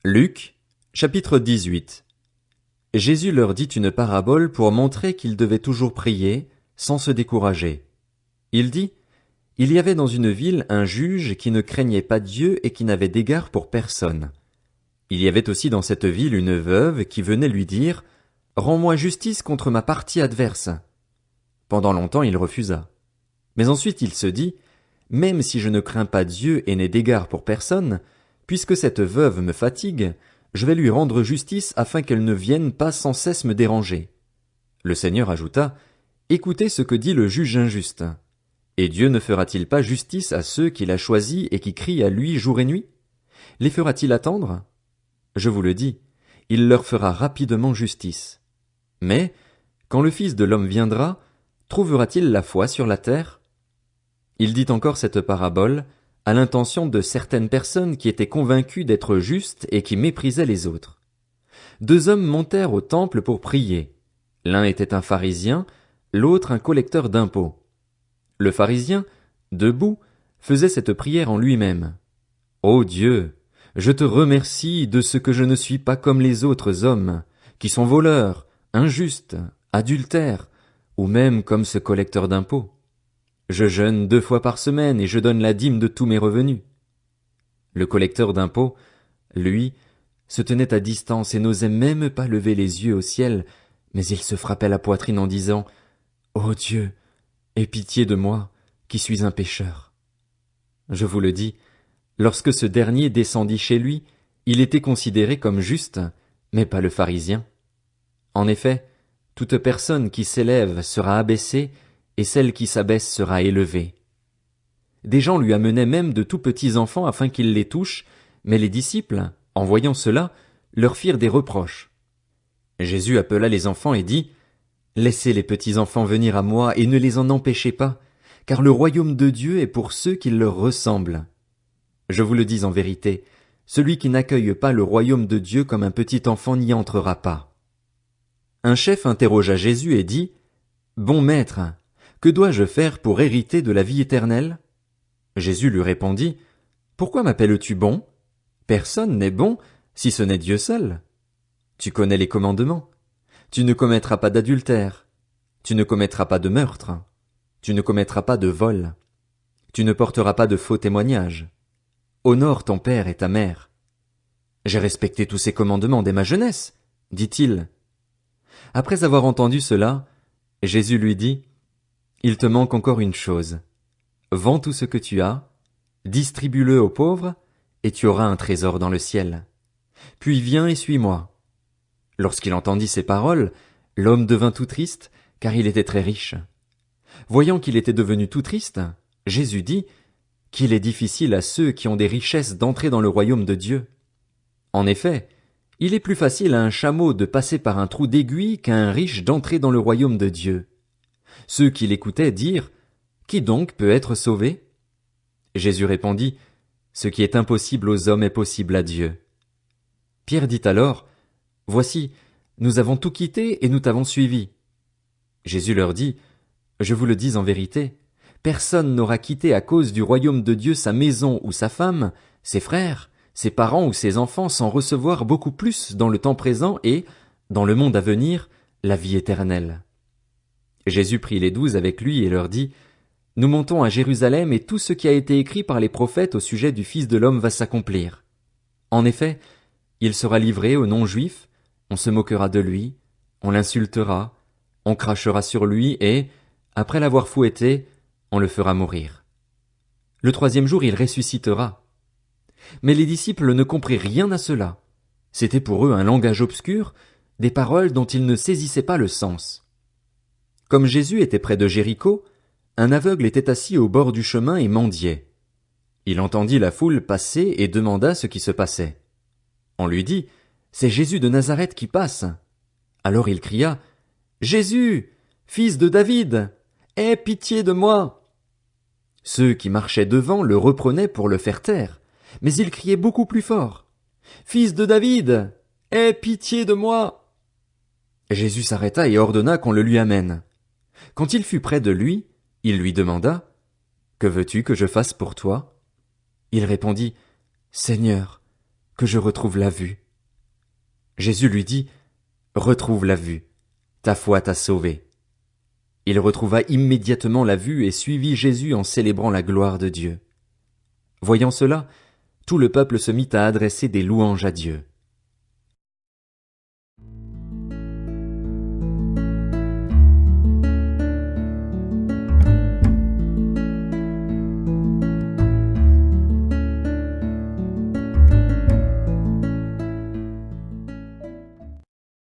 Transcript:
Luc, chapitre 18. Jésus leur dit une parabole pour montrer qu'ils devaient toujours prier, sans se décourager. Il dit, il y avait dans une ville un juge qui ne craignait pas Dieu et qui n'avait d'égard pour personne. Il y avait aussi dans cette ville une veuve qui venait lui dire, rends-moi justice contre ma partie adverse. Pendant longtemps il refusa. Mais ensuite il se dit, même si je ne crains pas Dieu et n'ai d'égard pour personne, puisque cette veuve me fatigue, je vais lui rendre justice afin qu'elle ne vienne pas sans cesse me déranger. Le Seigneur ajouta, écoutez ce que dit le juge injuste. Et Dieu ne fera-t-il pas justice à ceux qu'il a choisis et qui crient à lui jour et nuit? Les fera-t-il attendre? Je vous le dis, il leur fera rapidement justice. Mais, quand le Fils de l'homme viendra, trouvera-t-il la foi sur la terre? Il dit encore cette parabole à l'intention de certaines personnes qui étaient convaincues d'être justes et qui méprisaient les autres. Deux hommes montèrent au temple pour prier. L'un était un pharisien, l'autre un collecteur d'impôts. Le pharisien, debout, faisait cette prière en lui-même. Ô Dieu, je te remercie de ce que je ne suis pas comme les autres hommes, qui sont voleurs, injustes, adultères, ou même comme ce collecteur d'impôts. Je jeûne 2 fois par semaine et je donne la dîme de tous mes revenus. Le collecteur d'impôts, lui, se tenait à distance et n'osait même pas lever les yeux au ciel, mais il se frappait la poitrine en disant, Ô Dieu, aie pitié de moi, qui suis un pécheur. Je vous le dis, lorsque ce dernier descendit chez lui, il était considéré comme juste, mais pas le pharisien. En effet, toute personne qui s'élève sera abaissée, et celle qui s'abaisse sera élevée. Des gens lui amenaient même de tout petits enfants afin qu'il les touche, mais les disciples, en voyant cela, leur firent des reproches. Jésus appela les enfants et dit, laissez les petits enfants venir à moi et ne les en empêchez pas, car le royaume de Dieu est pour ceux qui leur ressemblent. Je vous le dis en vérité, celui qui n'accueille pas le royaume de Dieu comme un petit enfant n'y entrera pas. Un chef interrogea Jésus et dit, Bon maître, que dois-je faire pour hériter de la vie éternelle? Jésus lui répondit, Pourquoi m'appelles-tu bon? Personne n'est bon, si ce n'est Dieu seul. Tu connais les commandements. Tu ne commettras pas d'adultère. Tu ne commettras pas de meurtre. Tu ne commettras pas de vol. Tu ne porteras pas de faux témoignages. Honore ton père et ta mère. J'ai respecté tous ces commandements dès ma jeunesse, dit-il. Après avoir entendu cela, Jésus lui dit, il te manque encore une chose. Vends tout ce que tu as, distribue-le aux pauvres, et tu auras un trésor dans le ciel. Puis viens et suis-moi. Lorsqu'il entendit ces paroles, l'homme devint tout triste, car il était très riche. Voyant qu'il était devenu tout triste, Jésus dit, qu'il est difficile à ceux qui ont des richesses d'entrer dans le royaume de Dieu. En effet, il est plus facile à un chameau de passer par un trou d'aiguille qu'à un riche d'entrer dans le royaume de Dieu. Ceux qui l'écoutaient dirent, qui donc peut être sauvé? Jésus répondit, ce qui est impossible aux hommes est possible à Dieu. Pierre dit alors, voici, nous avons tout quitté et nous t'avons suivi. Jésus leur dit, je vous le dis en vérité, personne n'aura quitté à cause du royaume de Dieu sa maison ou sa femme, ses frères, ses parents ou ses enfants sans recevoir beaucoup plus dans le temps présent et, dans le monde à venir, la vie éternelle. Jésus prit les 12 avec lui et leur dit, nous montons à Jérusalem et tout ce qui a été écrit par les prophètes au sujet du Fils de l'homme va s'accomplir. En effet, il sera livré aux non-juifs, on se moquera de lui, on l'insultera, on crachera sur lui et, après l'avoir fouetté, on le fera mourir. Le 3e jour il ressuscitera. Mais les disciples ne comprirent rien à cela. C'était pour eux un langage obscur, des paroles dont ils ne saisissaient pas le sens. Comme Jésus était près de Jéricho, un aveugle était assis au bord du chemin et mendiait. Il entendit la foule passer et demanda ce qui se passait. On lui dit, c'est Jésus de Nazareth qui passe. Alors il cria, Jésus, fils de David, aie pitié de moi. Ceux qui marchaient devant le reprenaient pour le faire taire, mais il criait beaucoup plus fort, Fils de David, aie pitié de moi. Jésus s'arrêta et ordonna qu'on le lui amène. Quand il fut près de lui, il lui demanda, que veux-tu que je fasse pour toi? Il répondit, Seigneur, que je retrouve la vue. Jésus lui dit, retrouve la vue, ta foi t'a sauvé. Il retrouva immédiatement la vue et suivit Jésus en célébrant la gloire de Dieu. Voyant cela, tout le peuple se mit à adresser des louanges à Dieu.